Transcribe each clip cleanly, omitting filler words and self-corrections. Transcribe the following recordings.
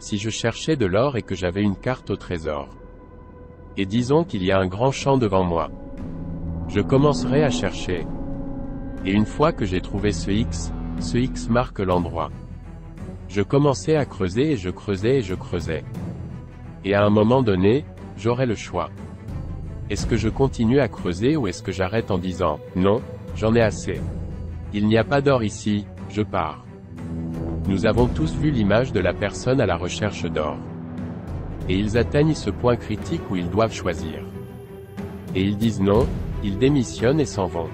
si je cherchais de l'or et que j'avais une carte au trésor. Et disons qu'il y a un grand champ devant moi. Je commencerai à chercher. Et une fois que j'ai trouvé ce X marque l'endroit. Je commençais à creuser et je creusais et je creusais. Et à un moment donné, j'aurai le choix. Est-ce que je continue à creuser ou est-ce que j'arrête en disant « Non, j'en ai assez. Il n'y a pas d'or ici, je pars ». Nous avons tous vu l'image de la personne à la recherche d'or. Et ils atteignent ce point critique où ils doivent choisir. Et ils disent non, ils démissionnent et s'en vont.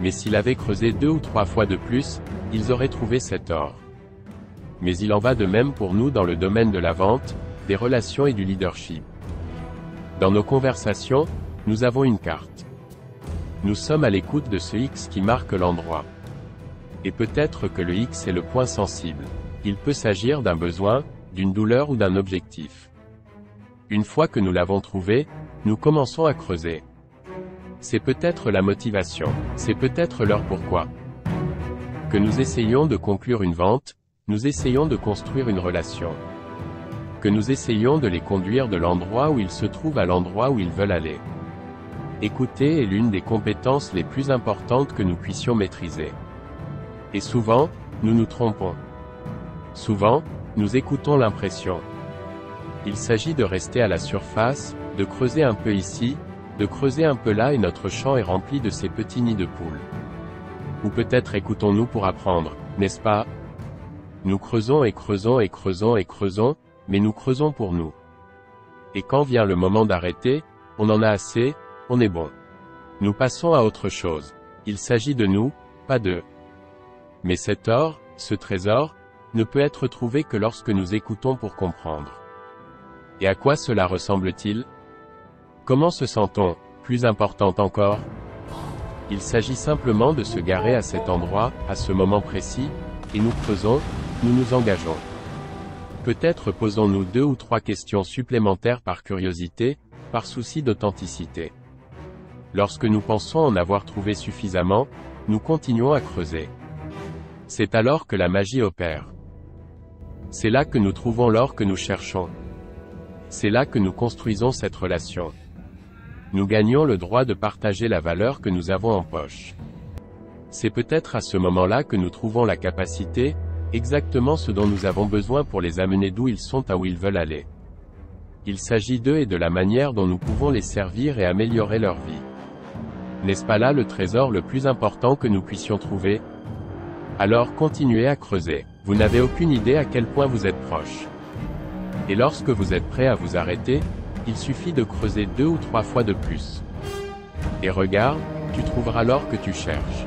Mais s'il avait creusé 2 ou 3 fois de plus, ils auraient trouvé cet or. Mais il en va de même pour nous dans le domaine de la vente, des relations et du leadership. Dans nos conversations, nous avons une carte. Nous sommes à l'écoute de ce X qui marque l'endroit. Et peut-être que le X est le point sensible. Il peut s'agir d'un besoin, d'une douleur ou d'un objectif. Une fois que nous l'avons trouvé, nous commençons à creuser. C'est peut-être la motivation, c'est peut-être leur pourquoi. Que nous essayons de conclure une vente, nous essayons de construire une relation. Que nous essayons de les conduire de l'endroit où ils se trouvent à l'endroit où ils veulent aller. Écouter est l'une des compétences les plus importantes que nous puissions maîtriser. Et souvent, nous nous trompons. Souvent, nous écoutons l'impression. Il s'agit de rester à la surface, de creuser un peu ici, de creuser un peu là et notre champ est rempli de ces petits nids de poules. Ou peut-être écoutons-nous pour apprendre, n'est-ce pas? Nous creusons et creusons et creusons et creusons, mais nous creusons pour nous. Et quand vient le moment d'arrêter, on en a assez, on est bon. Nous passons à autre chose. Il s'agit de nous, pas d'eux. Mais cet or, ce trésor, ne peut être trouvé que lorsque nous écoutons pour comprendre. Et à quoi cela ressemble-t-il? Comment se sent-on, plus important encore? Il s'agit simplement de se garer à cet endroit, à ce moment précis, et nous creusons, nous nous engageons. Peut-être posons-nous 2 ou 3 questions supplémentaires par curiosité, par souci d'authenticité. Lorsque nous pensons en avoir trouvé suffisamment, nous continuons à creuser. C'est alors que la magie opère. C'est là que nous trouvons l'or que nous cherchons. C'est là que nous construisons cette relation. Nous gagnons le droit de partager la valeur que nous avons en poche. C'est peut-être à ce moment-là que nous trouvons la capacité, exactement ce dont nous avons besoin pour les amener d'où ils sont à où ils veulent aller. Il s'agit d'eux et de la manière dont nous pouvons les servir et améliorer leur vie. N'est-ce pas là le trésor le plus important que nous puissions trouver? Alors continuez à creuser. Vous n'avez aucune idée à quel point vous êtes proche. Et lorsque vous êtes prêt à vous arrêter, il suffit de creuser 2 ou 3 fois de plus. Et regarde, tu trouveras l'or que tu cherches.